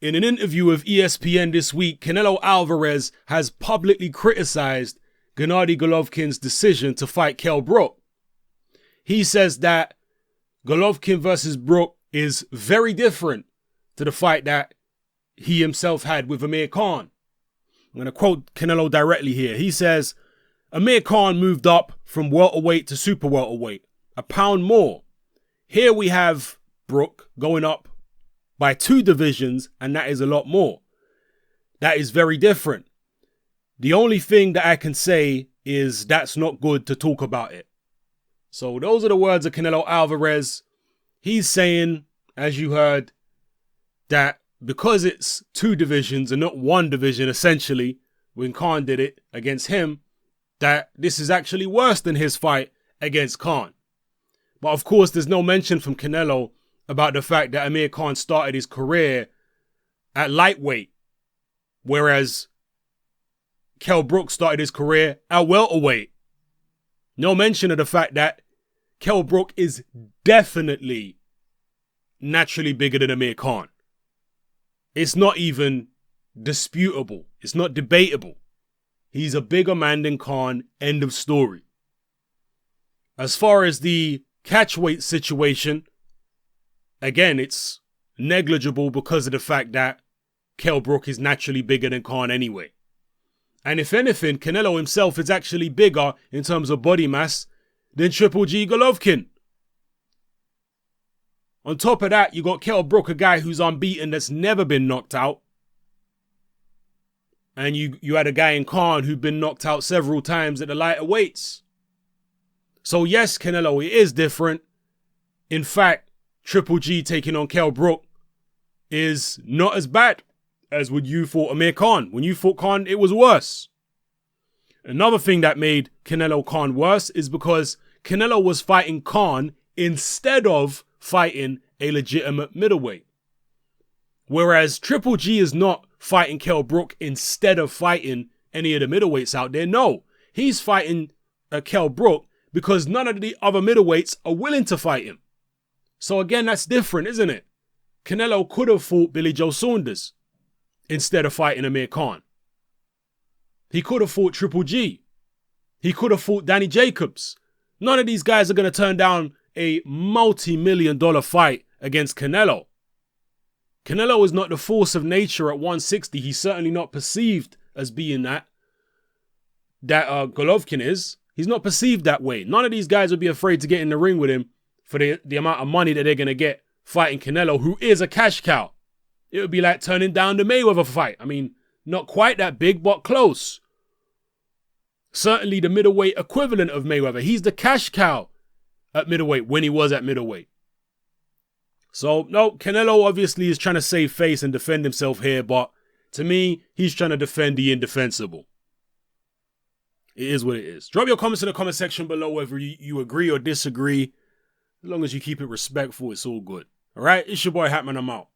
In an interview with ESPN this week, Canelo Alvarez has publicly criticized Gennady Golovkin's decision to fight Kell Brook. He says that Golovkin versus Brook is very different to the fight that he himself had with Amir Khan. I'm going to quote Canelo directly here. He says, Amir Khan moved up from welterweight to super welterweight, a pound more. Here we have Brook going up by 2 divisions, and that is a lot more. That is very different. The only thing that I can say is that's not good to talk about it. So those are the words of Canelo Alvarez. He's saying, as you heard, that because it's 2 divisions and not 1 division, essentially, when Khan did it against him, that this is actually worse than his fight against Khan. But of course, there's no mention from Canelo about the fact that Amir Khan started his career at lightweight, whereas Kell Brook started his career at welterweight. No mention of the fact that Kell Brook is definitely naturally bigger than Amir Khan. It's not even disputable. It's not debatable. He's a bigger man than Khan, end of story. As far as the catchweight situation, again, it's negligible because of the fact that Kell Brook is naturally bigger than Khan anyway. And if anything, Canelo himself is actually bigger in terms of body mass than Triple G Golovkin. On top of that, you got Kell Brook, a guy who's unbeaten, that's never been knocked out. And you had a guy in Khan who'd been knocked out several times at the lighter weights. So yes, Canelo, it is different. In fact, Triple G taking on Kell Brook is not as bad as when you fought Amir Khan. When you fought Khan, it was worse. Another thing that made Canelo Khan worse is because Canelo was fighting Khan instead of fighting a legitimate middleweight. Whereas Triple G is not fighting Kell Brook instead of fighting any of the middleweights out there. No, he's fighting Kell Brook because none of the other middleweights are willing to fight him. So again, that's different, isn't it? Canelo could have fought Billy Joe Saunders instead of fighting Amir Khan. He could have fought Triple G. He could have fought Danny Jacobs. None of these guys are going to turn down a multi-million-dollar fight against Canelo. Canelo is not the force of nature at 160. He's certainly not perceived as being that Golovkin is. He's not perceived that way. None of these guys would be afraid to get in the ring with him for the amount of money that they're going to get fighting Canelo, who is a cash cow. It would be like turning down the Mayweather fight. I mean, not quite that big, but close. Certainly the middleweight equivalent of Mayweather. He's the cash cow at middleweight when he was at middleweight. So, no, Canelo obviously is trying to save face and defend himself here, but to me, he's trying to defend the indefensible. It is what it is. Drop your comments in the comment section below whether you agree or disagree. As long as you keep it respectful, it's all good. All right, it's your boy Hatman, I'm out.